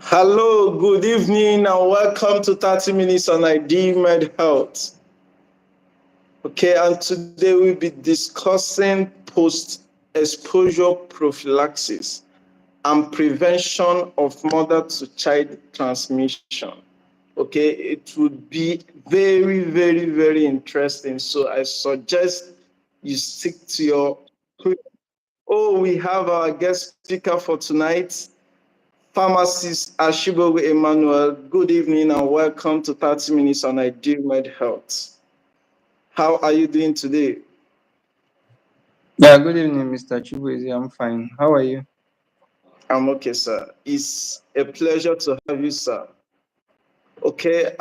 Hello, good evening, and welcome to 30 Minutes on iDealmedhealth. Okay, and today we'll be discussing post exposure prophylaxis and prevention of mother to child transmission. Okay, it would be very, very, very interesting. So I suggest you stick to your. Oh, we have our guest speaker for tonight. Pharmacist Ashibogu Emmanuel, good evening and welcome to 30 Minutes on iDealmedhealth. How are you doing today? Yeah, good evening, Mr. Chibueze. I'm fine. How are you? I'm okay, sir. It's a pleasure to have you, sir. Okay,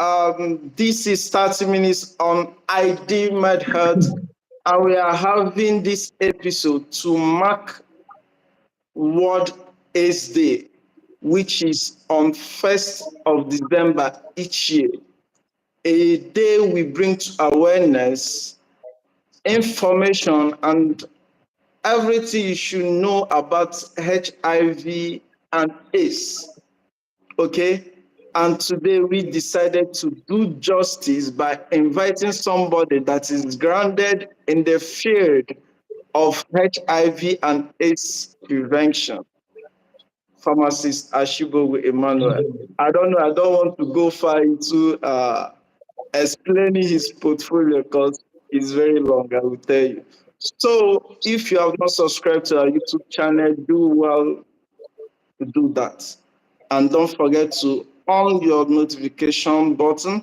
this is 30 Minutes on iDealmedhealth, and we are having this episode to mark World AIDS Day, which is on 1st of December each year. A day we bring to awareness, information, and everything you should know about HIV and AIDS. Okay? And today we decided to do justice by inviting somebody that is grounded in the field of HIV and AIDS prevention, pharmacist Ashibogu Emmanuel. I don't know, I don't want to go far into explaining his portfolio because it's very long, I will tell you. So if you have not subscribed to our YouTube channel, do well to do that. And don't forget to on your notification button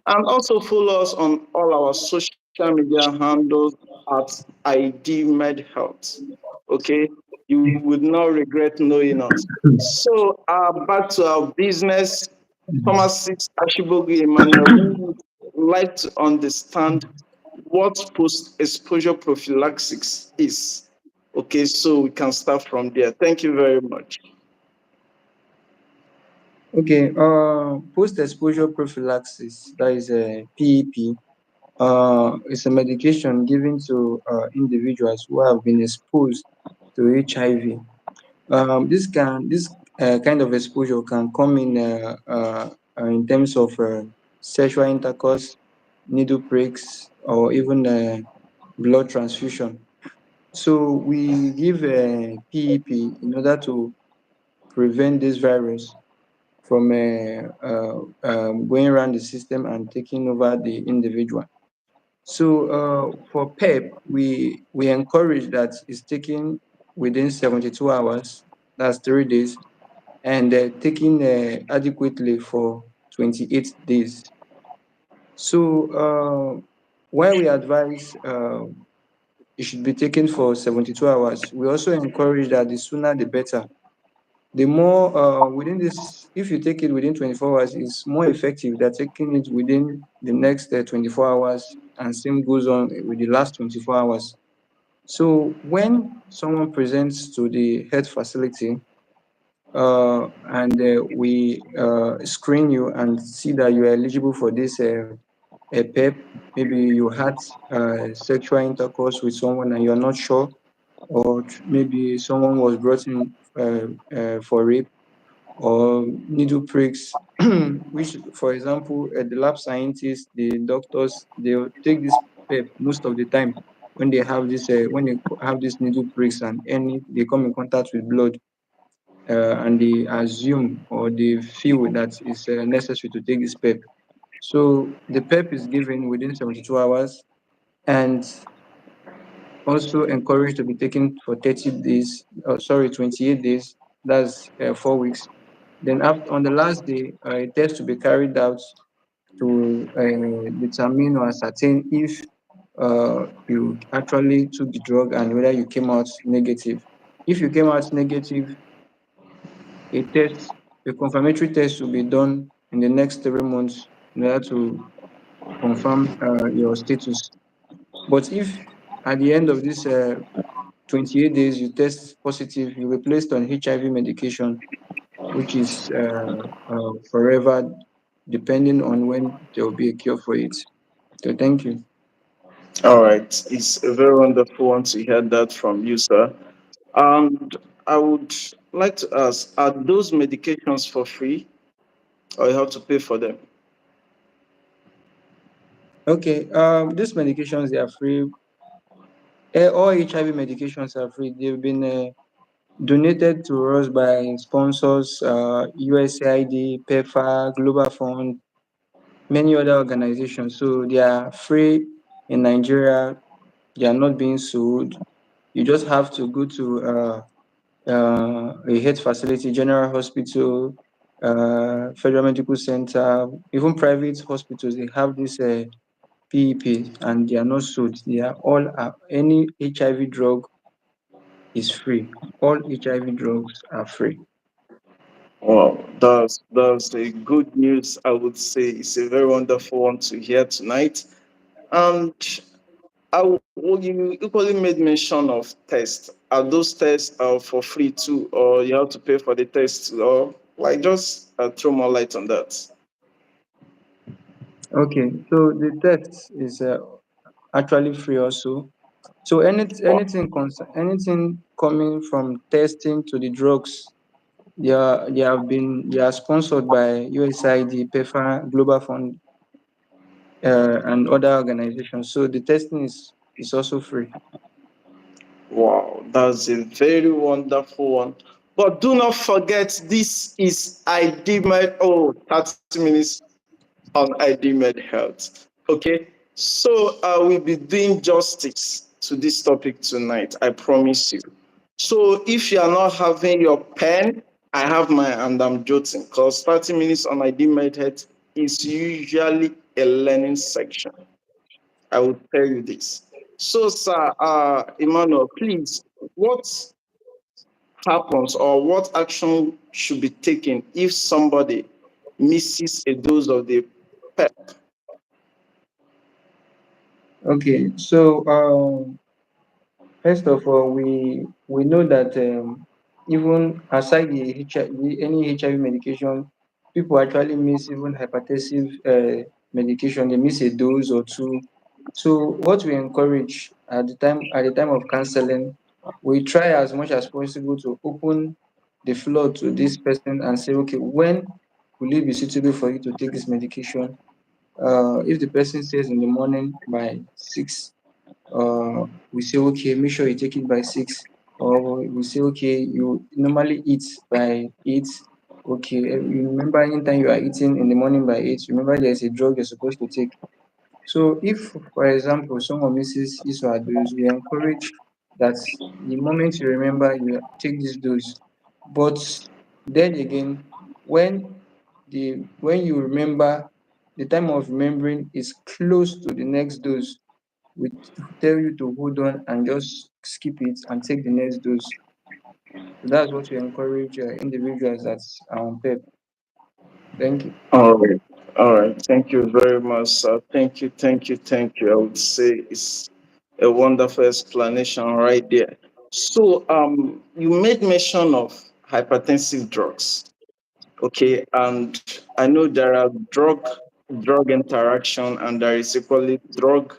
and also follow us on all our social media handles at iDealmedhealth. Okay? You would not regret knowing us. So back to our business. Pharmacist Ashibogu Emmanuel, we would like to understand what post-exposure prophylaxis is. Okay, so we can start from there. Thank you very much. Okay, post-exposure prophylaxis, that is a PEP, is a medication given to individuals who have been exposed to HIV. This kind of exposure can come in terms of sexual intercourse, needle pricks, or even blood transfusion. So we give a PEP in order to prevent this virus from going around the system and taking over the individual. So for PEP, we encourage that it's taken within 72 hours, that's 3 days, and taken adequately for 28 days. So while we advise it should be taken for 72 hours, we also encourage that the sooner the better. The more within this, if you take it within 24 hours, it's more effective than taking it within the next 24 hours, and same goes on with the last 24 hours. So when someone presents to the health facility and we screen you and see that you are eligible for this a PEP, maybe you had sexual intercourse with someone and you're not sure, or maybe someone was brought in for rape or needle pricks, which, for example, the lab scientists, the doctors, they'll take this PEP most of the time when they have this needle pricks and any they come in contact with blood, and they assume or they feel that it's necessary to take this PEP. So the PEP is given within 72 hours and also encouraged to be taken for 30 days, 28 days, that's 4 weeks. Then after, on the last day, a test to be carried out to determine or ascertain if you actually took the drug and whether you came out negative. If you came out negative, a test, a confirmatory test will be done in the next 3 months in order to confirm your status. But if at the end of this 28 days you test positive, you'll be placed on HIV medication, which is forever, depending on when there will be a cure for it. So thank you. All right. It's a very wonderful one to hear that from you, sir. And I would like to ask, are those medications for free or you have to pay for them? Okay, these medications they are free. All HIV medications are free. They've been donated to us by sponsors, USAID, PEPFAR, Global Fund, many other organizations. So they are free in Nigeria. They are not being sold. You just have to go to a health facility, general hospital, federal medical center, even private hospitals. They have this PEP and they are not sold. They are all any HIV drug is free. All HIV drugs are free. Wow, that's a good news. I would say it's a very wonderful one to hear tonight. And you equally made mention of tests. Are those tests for free too, or you have to pay for the tests, or like just throw more light on that? Okay, so the test is actually free also. So anything coming from testing to the drugs, they are sponsored by USAID, PEPFAR, Global Fund, and other organizations. So the testing is also free. Wow, that's a very wonderful one. But do not forget, this is IDMed. Oh, 30 minutes on iDealmed Health. Okay, so I will be doing justice to this topic tonight. I promise you. So if you are not having your pen, I have mine and I'm jotting because 30 minutes on iDealmed Health is usually a learning section. I will tell you this. So, sir, Emmanuel, please, what happens or what action should be taken if somebody misses a dose of the pep? Okay, so first of all, we know that even aside the HIV, any HIV medication, people actually miss even hypertensive medication. They miss a dose or two. So what we encourage at the time of counseling, we try as much as possible to open the floor to this person and say, okay, when will it be suitable for you to take this medication? If the person says in the morning by 6, we say, okay, make sure you take it by 6. Or we say, okay, you normally eat by 8. Okay, you remember anytime you are eating in the morning by 8, remember there's a drug you're supposed to take. So if, for example, someone misses his or her dose, we encourage that the moment you remember, you take this dose. But then again, when you remember, the time of remembering is close to the next dose, we tell you to hold on and just skip it and take the next dose. So that's what we encourage individuals that are on PEP. Thank you. All right. All right. Thank you very much, sir. Thank you. Thank you. Thank you. I would say it's a wonderful explanation right there. So, you made mention of hypertensive drugs. Okay, and I know there are drug interaction and there is equally drug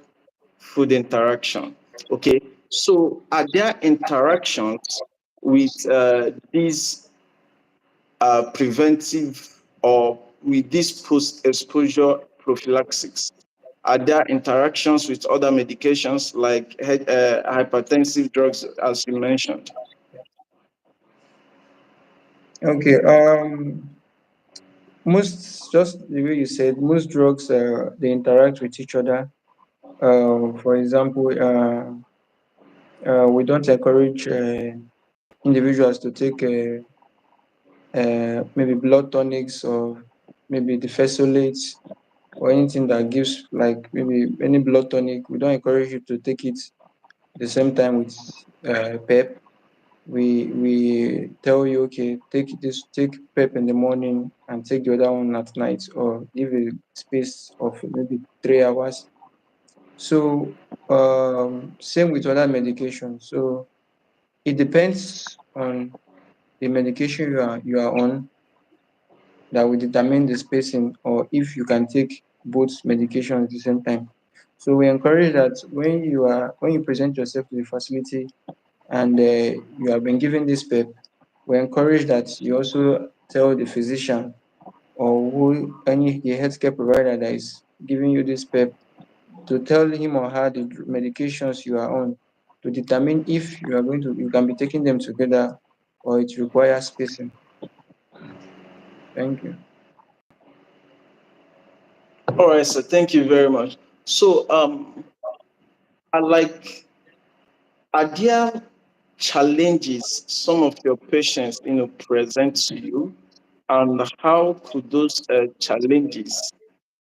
food interaction. Okay, so are there interactions with these preventive or with this post-exposure prophylaxis? Are there interactions with other medications like hypertensive drugs, as you mentioned? Okay. Most, just the way you said, most drugs they interact with each other. For example, we don't encourage individuals to take maybe blood tonics or maybe the fesolates or anything that gives, like maybe any blood tonic. We don't encourage you to take it the same time with PEP. We tell you, okay, take PEP in the morning and take the other one at night, or give a space of maybe 3 hours. So same with other medications. So it depends on the medication you are on, that will determine the spacing or if you can take both medications at the same time. So we encourage that when you present yourself to the facility and you have been given this PEP, we encourage that you also tell the physician or who any the healthcare provider that is giving you this PEP to tell him or her the medications you are on to determine if you can be taking them together or it requires spacing. Thank you. All right, sir. Thank you very much. So, I like, are there challenges some of your patients, present to you, and how could those challenges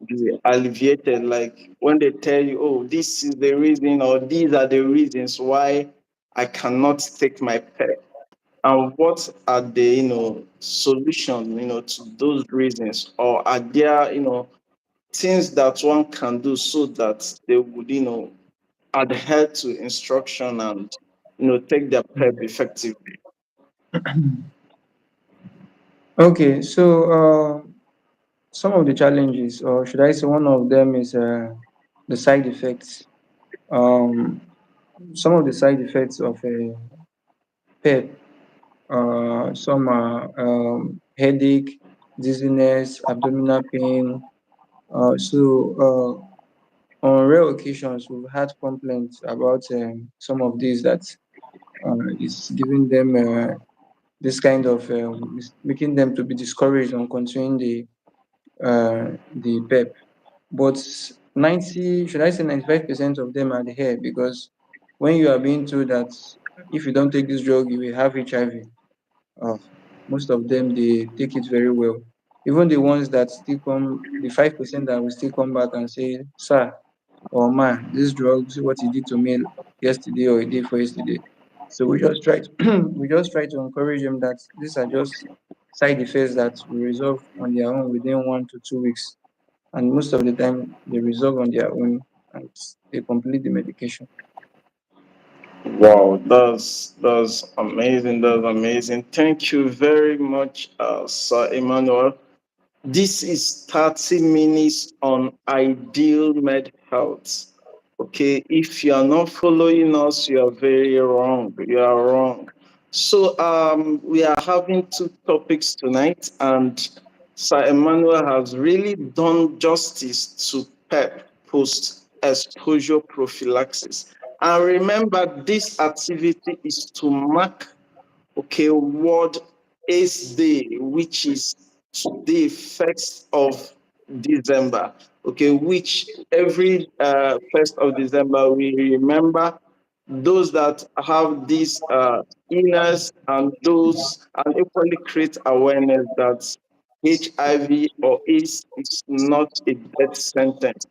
be alleviated? Like when they tell you, "Oh, this is the reason," or "These are the reasons why I cannot take my pet," and what are the solution to those reasons, or are there things that one can do so that they would adhere to instruction and take their prep effectively. Okay, so some of the challenges, or should I say one of them, is the side effects. Um, some of the side effects of a PEP, some are headache, dizziness, abdominal pain. On rare occasions, we've had complaints about some of these that is giving them this kind of making them to be discouraged on continuing the PEP. But 90, should I say 95% of them are here because when you are being told that if you don't take this drug, you will have HIV, uh, most of them they take it very well. Even the ones that still come, the 5% that will still come back and say, "Sir, or man, this drug, see what he did to me yesterday or a day for yesterday." So we just try to we just try to encourage them that these are just side effects that will resolve on their own within 1 to 2 weeks. And most of the time they resolve on their own and they complete the medication. Wow, that's amazing. That's amazing. Thank you very much, Sir Emmanuel. This is 30 minutes on Ideal Med Health. Okay, if you are not following us, you are very wrong. You are wrong. So we are having two topics tonight, and Sir Emmanuel has really done justice to PEP, post exposure prophylaxis. And remember, this activity is to mark, okay, World AIDS Day, which is today, 1st of December, okay, which every 1st of December we remember those that have this illness, and those, and equally create awareness that HIV or AIDS is not a death sentence.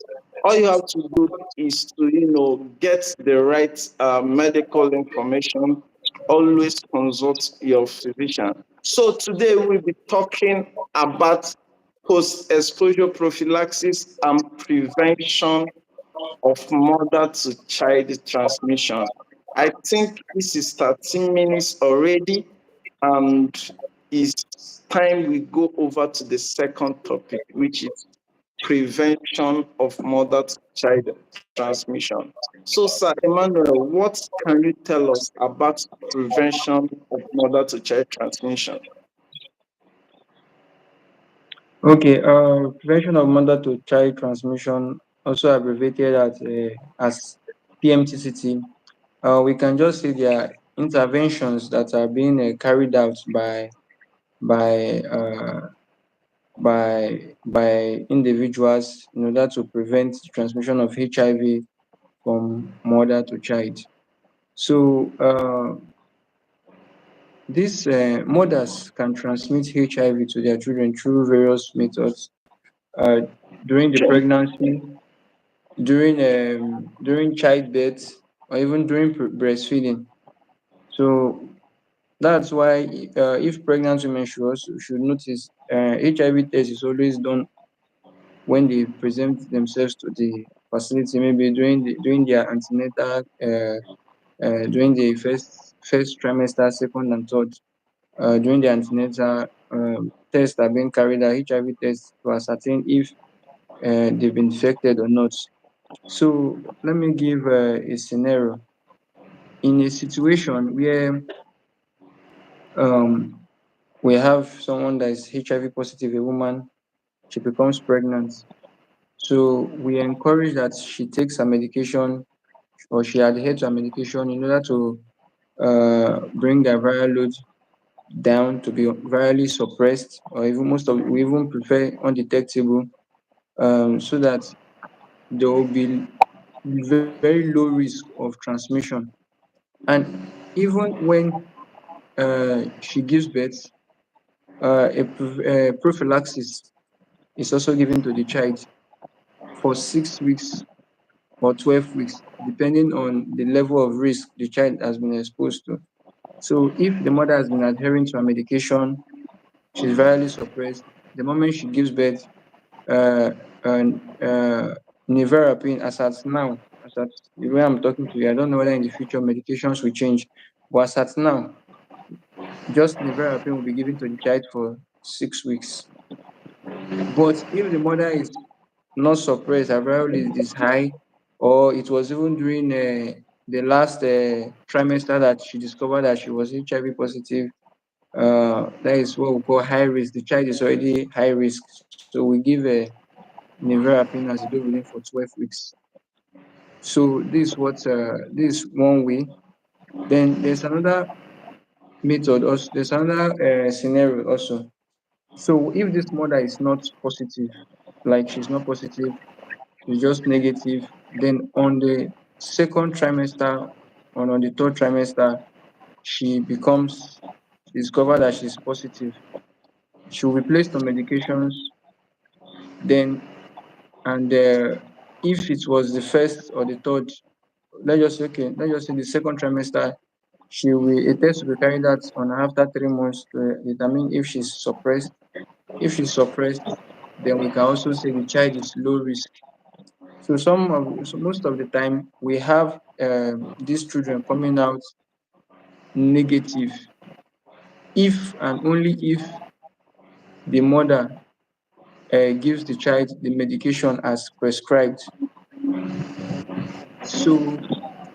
All you have to do is to, get the right medical information. Always consult your physician. So today we'll be talking about post-exposure prophylaxis and prevention of mother to child transmission. I think this is 13 minutes already, and it's time we go over to the second topic, which is prevention of mother to child transmission. So, Sir Emmanuel, what can you tell us about prevention of mother to child transmission? Okay, prevention of mother to child transmission, also abbreviated as PMTCT. We can just say there are interventions that are being carried out by uh, by individuals in order to prevent the transmission of HIV from mother to child. So these mothers can transmit HIV to their children through various methods uh, during the pregnancy, during childbirth, or even during breastfeeding. So that's why if pregnant women should notice HIV test is always done when they present themselves to the facility, maybe during their antenatal, during the first trimester, second and third, during the antenatal tests are being carried out, HIV tests to ascertain if they've been infected or not. So let me give a scenario. In a situation where We have someone that is HIV positive, a woman, she becomes pregnant. So we encourage that she takes her medication or she adheres to her medication in order to bring their viral load down to be virally suppressed, or even most of we even prefer undetectable, so that there will be very low risk of transmission. And even when she gives birth, a prophylaxis is also given to the child for 6 weeks or 12 weeks, depending on the level of risk the child has been exposed to. So if the mother has been adhering to her medication, she's virally suppressed. The moment she gives birth, uh, uh, uh, nevirapine, as at now, as at the way I'm talking to you, I don't know whether in the future medications will change, but as at now, just nevirapine will be given to the child for 6 weeks. But if the mother is not suppressed, her viral load is high, or it was even during the last trimester that she discovered that she was HIV positive, that is what we call high risk. The child is already high risk, so we give nevirapine as a dose within for 12 weeks. So this is one way. Then there's another method also. There's another scenario also. So if this mother is not positive, like she's not positive, she's just negative, then on the second trimester or on the third trimester, she becomes she discovered that she's positive. She will be placed on medications. Then and if it was the first or the third, let's just say the second trimester, a test will be carried out on her after 3 months to determine if she's suppressed. If she's suppressed, then we can also say the child is low risk. So most of the time we have these children coming out negative if and only if the mother gives the child the medication as prescribed. So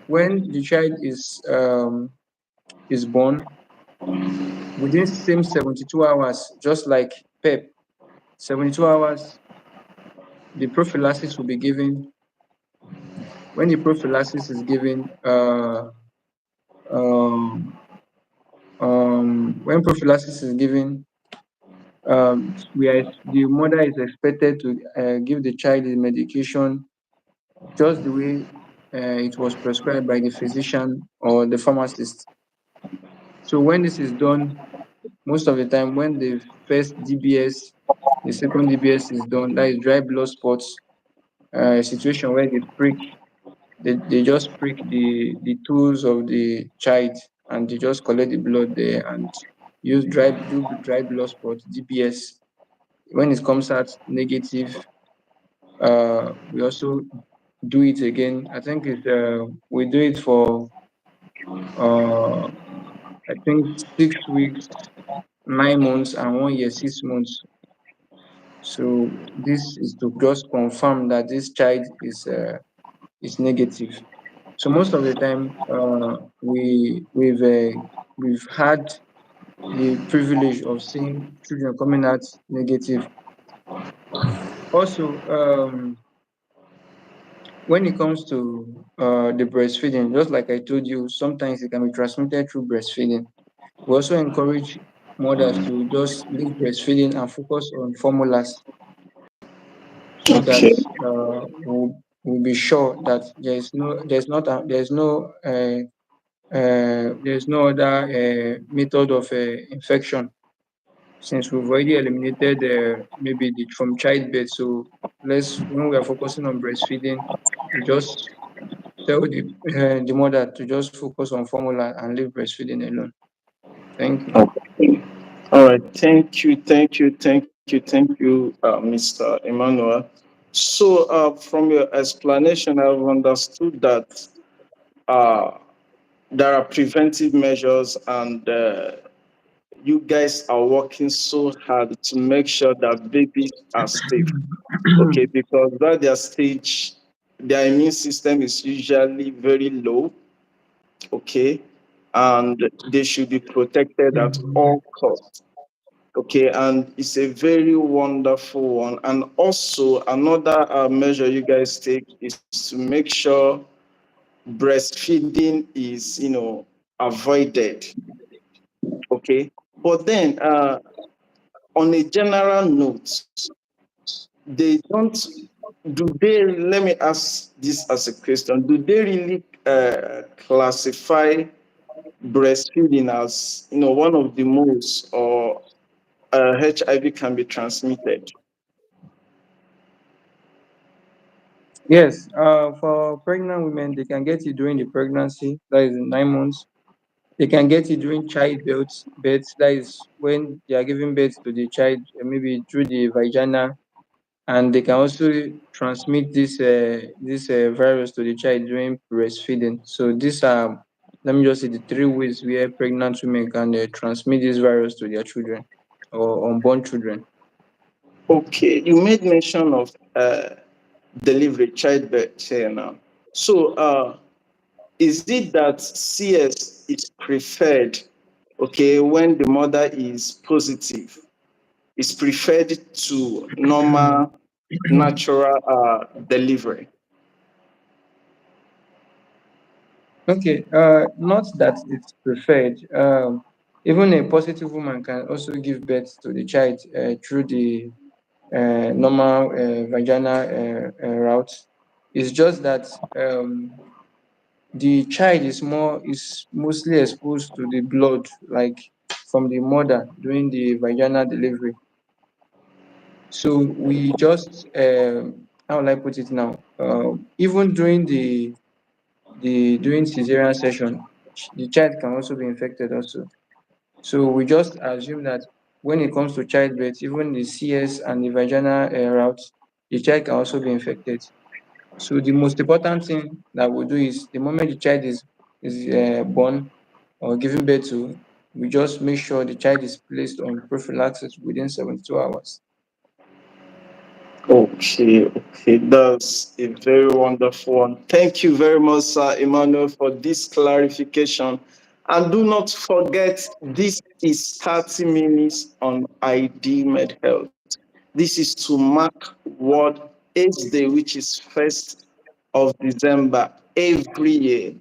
when the child is born, within same 72 hours, just like PEP, 72 hours, the prophylaxis will be given. When the prophylaxis is given, um, when prophylaxis is given, the mother is expected to give the child the medication just the way it was prescribed by the physician or the pharmacist. So when this is done, most of the time when the first DBS, the second DBS is done, that is dry blood spots, a situation where they just prick the tools of the child and they just collect the blood there and do dry blood spots, DBS. When it comes out negative, we also do it again. I think we do it for uh, I think 6 weeks, 9 months, and 1 year, 6 months. So this is to just confirm that this child is negative. So most of the time, we've had the privilege of seeing children coming out negative. Also, when it comes to the breastfeeding, just like I told you, sometimes it can be transmitted through breastfeeding. We also encourage mothers to just leave breastfeeding and focus on formulas so that Okay. we'll be sure that there's no other method of infection since we've already eliminated maybe the from childbirth. So when we are focusing on breastfeeding, we just tell the mother to just focus on formula and leave breastfeeding alone. Thank you. Okay. All right. Thank you, Mr. Emmanuel. So, from your explanation, I've understood that uh, there are preventive measures, and you guys are working so hard to make sure that babies are safe. Okay, because by their stage, their immune system is usually very low. Okay, and they should be protected at all costs. Okay, and it's a very wonderful one. And also, another measure you guys take is to make sure breastfeeding is, avoided. Okay, but then on a general note, they don't. Do they? Let me ask this as a question. Do they really classify breastfeeding as, one of the most, or HIV can be transmitted? Yes, for pregnant women, they can get it during the pregnancy, that is in 9 months. They can get it during birth, that is when they are giving birth to the child, maybe through the vagina, and they can also transmit this virus to the child during breastfeeding. So these are, let me just say, the three ways where pregnant women can transmit this virus to their children or unborn children. Okay, you made mention of delivery, childbirth here now. So, is it that CS is preferred, okay, when the mother is positive, is preferred to normal, natural delivery? Okay, not that it's preferred. Even a positive woman can also give birth to the child through the normal vaginal route. It's just that the child is mostly exposed to the blood, like from the mother during the vaginal delivery. So we just how will I put it now? Even during the during cesarean session, the child can also be infected also. So we just assume that when it comes to childbirth, even the CS and the vaginal route, the child can also be infected. So the most important thing that we do is the moment the child is born or given birth to, we just make sure the child is placed on prophylaxis within 72 hours. Okay, okay, that's a very wonderful one. Thank you very much, Sir Emmanuel, for this clarification. And do not forget, this is 30 minutes on ID Med Health. This is to mark World AIDS Day, which is 1st of December every year.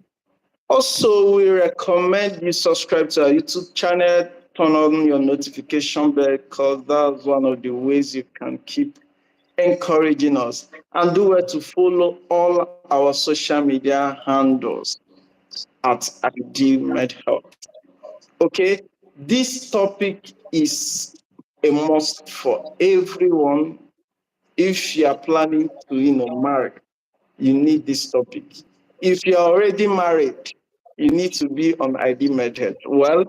Also, we recommend you subscribe to our YouTube channel, turn on your notification bell, because that's one of the ways you can keep encouraging us. And do well to follow all our social media handles at iDealmedhealth. Okay, this topic is a must for everyone. If you are planning to, marry, you need this topic. If you're already married, you need to be on ID method. Well,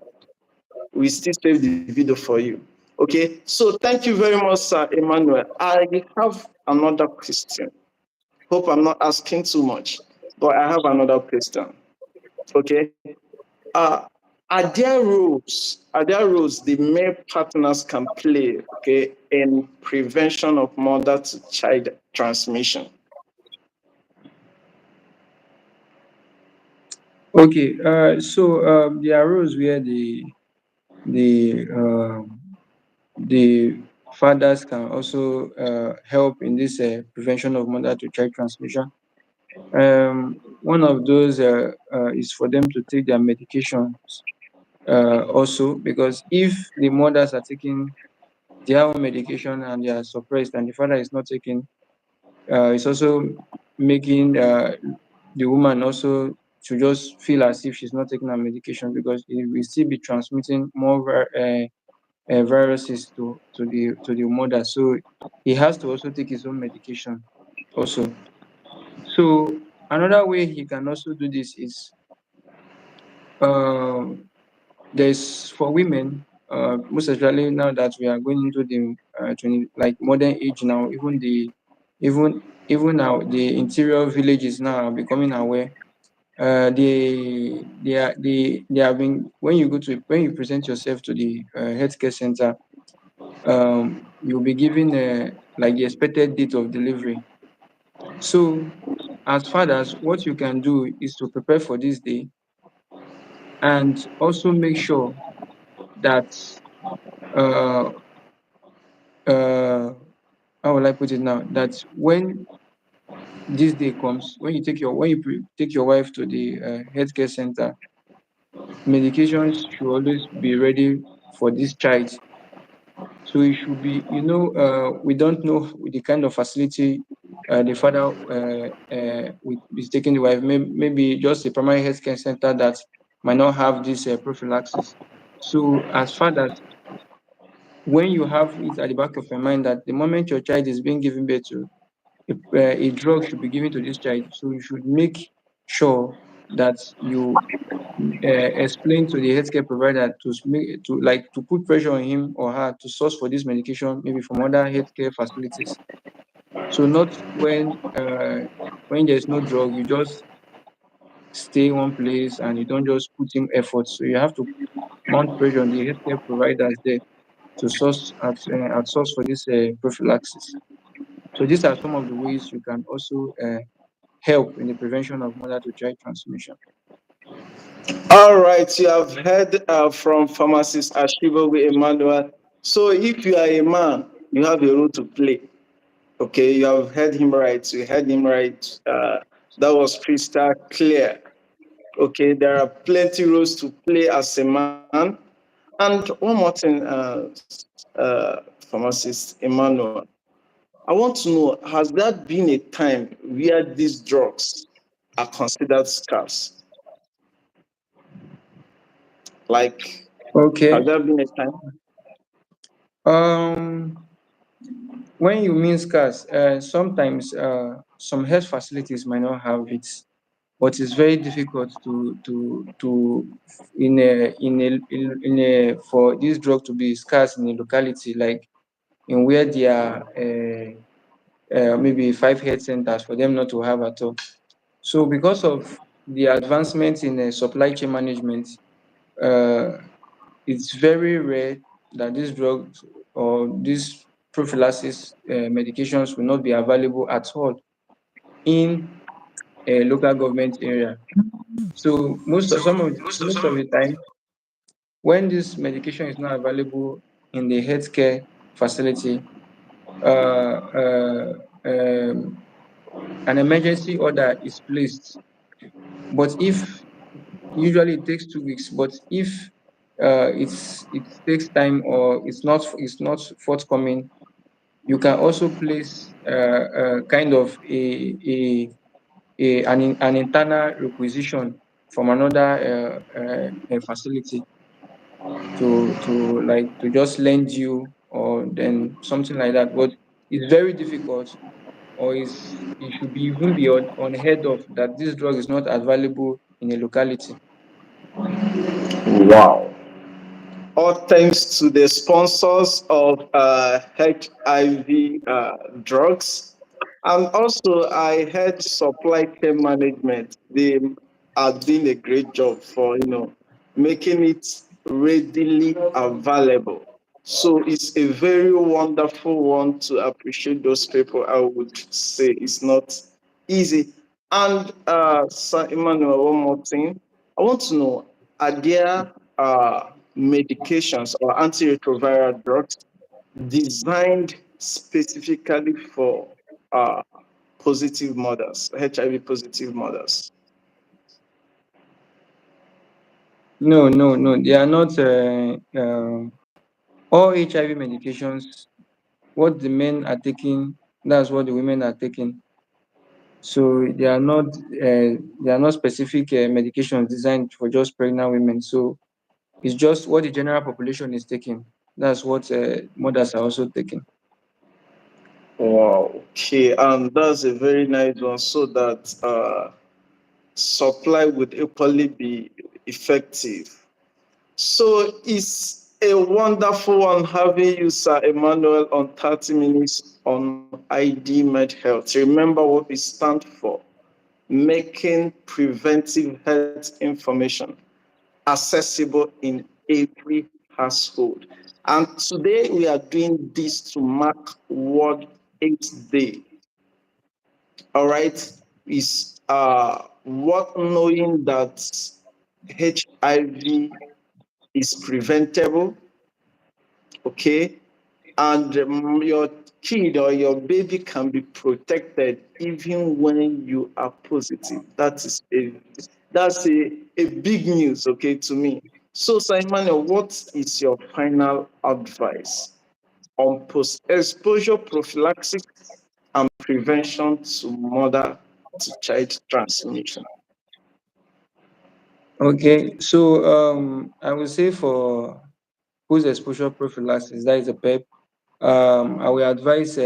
we still save the video for you. Okay, so thank you very much, Sir Emmanuel. I have another question. Hope I'm not asking too much, but I have another question. Okay, uh, are there rules the male partners can play, okay, in prevention of mother to child transmission? Okay, so there are rules where the the fathers can also help in this prevention of mother to child transmission. One of those is for them to take their medications also, because if the mothers are taking their own medication and they are suppressed and the father is not taking, it's also making the woman also to just feel as if she's not taking her medication, because it will still be transmitting more viruses to the mother. So he has to also take his own medication also. So another way he can also do this is um, there's for women, most especially now that we are going into the 20, like modern age now, even now the interior villages now are becoming aware. They have been, when you present yourself to the healthcare center, you'll be given like the expected date of delivery. So as fathers, what you can do is to prepare for this day and also make sure that uh, uh, how will I put it now? That when this day comes, when you take your wife to the healthcare center, medications should always be ready for this child. So it should be, we don't know the kind of facility the father is taking the wife. Maybe just a primary healthcare center that might not have this prophylaxis. So as fathers, when you have it at the back of your mind that the moment your child is being given birth to, a drug should be given to this child. So you should make sure that you explain to the healthcare provider to put pressure on him or her to source for this medication maybe from other healthcare facilities. So not when there's no drug, you just stay one place and you don't just put in effort. So you have to mount pressure on the healthcare providers there to source for this prophylaxis. So these are some of the ways you can also help in the prevention of mother-to-child transmission. All right, you have heard from pharmacist Ashibowe Emmanuel. So if you are a man, you have a role to play. Okay, you have heard him right. You heard him right. That was crystal clear. Okay, there are plenty roles to play as a man. And one more thing, pharmacist Emmanuel, I want to know, has there been a time where these drugs are considered scarce? Like, Okay. has there been a time? Um, when you mean scarce, sometimes some health facilities might not have it, but it's very difficult to in a for this drug to be scarce in a locality like in where there are maybe five health centers for them not to have at all. So because of the advancements in supply chain management, uh, it's very rare that these drugs or these prophylaxis medications will not be available at all in a local government area. So most of the time, when this medication is not available in the healthcare facility, uh, uh, um, an emergency order is placed. But if usually it takes 2 weeks, but if it takes time or it's not forthcoming, you can also place kind of an internal requisition from another facility to just lend you or then something like that. But it's very difficult, or it should be even be unheard of that this drug is not available in a locality. Wow. All thanks to the sponsors of HIV drugs. And also, I heard supply chain management. They are doing a great job for making it readily available. So it's a very wonderful one to appreciate those people. I would say it's not easy. And Sir Emmanuel, one more thing. I want to know, are there medications or antiretroviral drugs designed specifically for uh, positive mothers, HIV positive mothers? No, no, no. They are not all HIV medications. What the men are taking, that's what the women are taking. So they are not specific medications designed for just pregnant women. So it's just what the general population is taking. That's what mothers are also taking. Wow, okay, and that's a very nice one so that supply would equally be effective. So it's a wonderful one having you, Sir Emmanuel, on 30 minutes on iDealmedhealth. Remember what we stand for: making preventive health information accessible in every household. And today we are doing this to mark World AIDS Day. All right, is what knowing that HIV is preventable, okay? And your kid or your baby can be protected even when you are positive. That's a big news, okay, to me. So, Simon, what is your final advice on post-exposure prophylaxis and prevention to mother-to-child transmission? Okay, so I would say for post exposure prophylaxis, that is a PEP, I will advise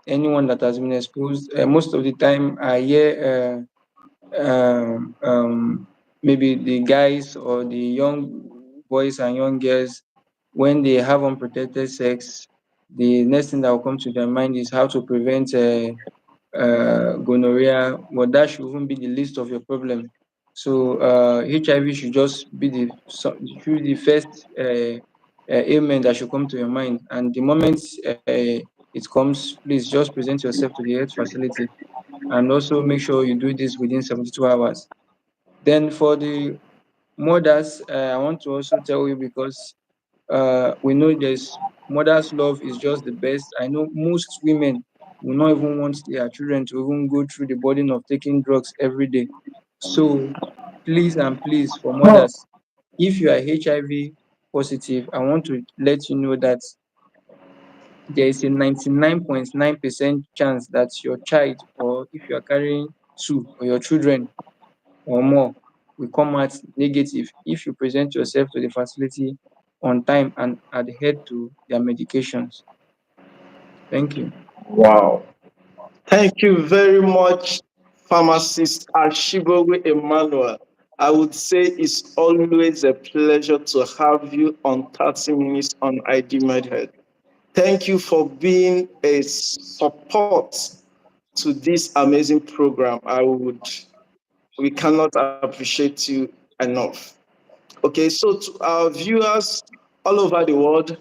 anyone that has been exposed. Most of the time, I hear maybe the guys or the young boys and young girls, when they have unprotected sex, the next thing that will come to their mind is how to prevent gonorrhea. But that should even be the least of your problem. So HIV should just be should be the first ailment that should come to your mind. And the moment it comes, please just present yourself to the health facility, and also make sure you do this within 72 hours. Then for the mothers, I want to also tell you, because we know there's mother's love is just the best. I know most women will not even want their children to even go through the burden of taking drugs every day. So please and please, for mothers, if you are HIV positive, I want to let you know that there is a 99.9% chance that your child, or if you are carrying two, or your children or more, will come out negative if you present yourself to the facility on time and adhere to their medications. Thank you. Wow. Thank you very much, pharmacist Ashibowe Emmanuel. I would say it's always a pleasure to have you on 30 Minutes on iDealmedhealth. Thank you for being a support to this amazing program. We cannot appreciate you enough. Okay, so to our viewers all over the world,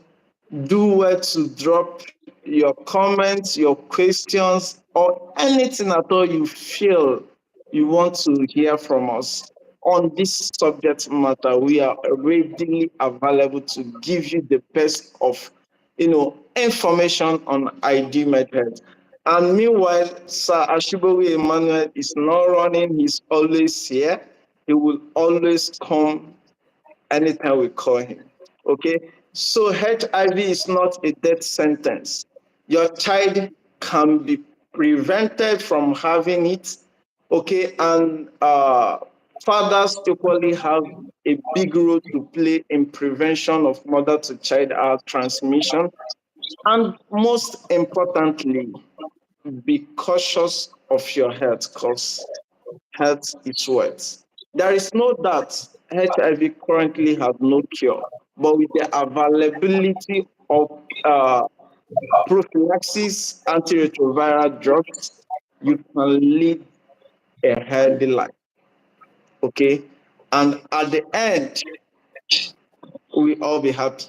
do well to drop your comments, your questions, or anything at all you feel you want to hear from us on this subject matter. We are readily available to give you the best of information on ID method. And meanwhile, Sir Ashibowi Emmanuel is not running, he's always here. He will always come anytime we call him. Okay? So HIV is not a death sentence. Your child can be prevented from having it. Okay? And fathers equally have a big role to play in prevention of mother to child transmission. And most importantly, be cautious of your health, because health is wealth. There is no doubt HIV currently has no cure, but with the availability of prophylaxis, antiretroviral drugs, you can lead a healthy life. Okay, and at the end, we all be happy,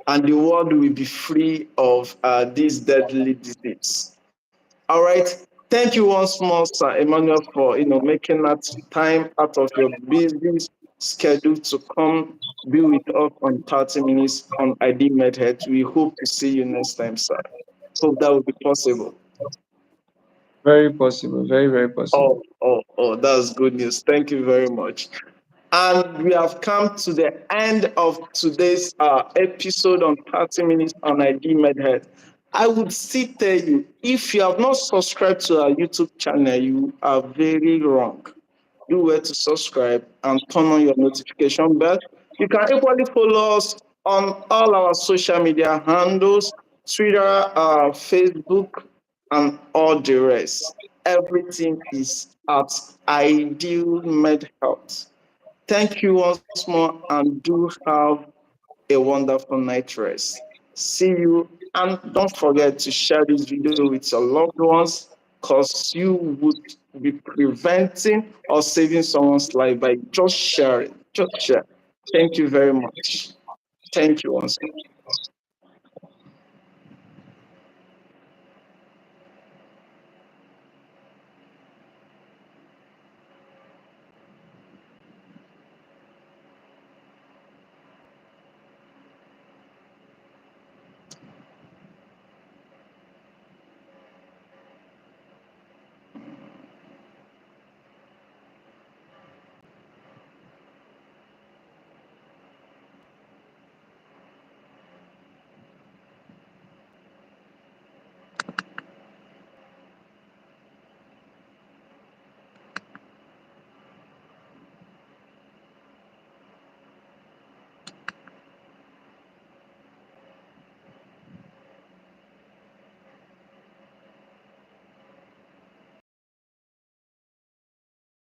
and the world will be free of this deadly disease. All right. Thank you once more, Sir Emmanuel, for making that time out of your busy schedule to come be with us on 30 minutes on ID Medhead. We hope to see you next time, sir. Hope that will be possible. Very possible. Very, very possible. That's good news. Thank you very much. And we have come to the end of today's episode on 30 Minutes on ID Medhead. I would still tell you, if you have not subscribed to our YouTube channel, you are very wrong. Do well to subscribe and turn on your notification bell. You can equally follow us on all our social media handles, Twitter, Facebook, and all the rest. Everything is at Ideal Med Health. Thank you once more, and do have a wonderful night rest. See you, and don't forget to share this video with your loved ones, because you would be preventing or saving someone's life by just sharing. Just share. Thank you very much. Thank you once more.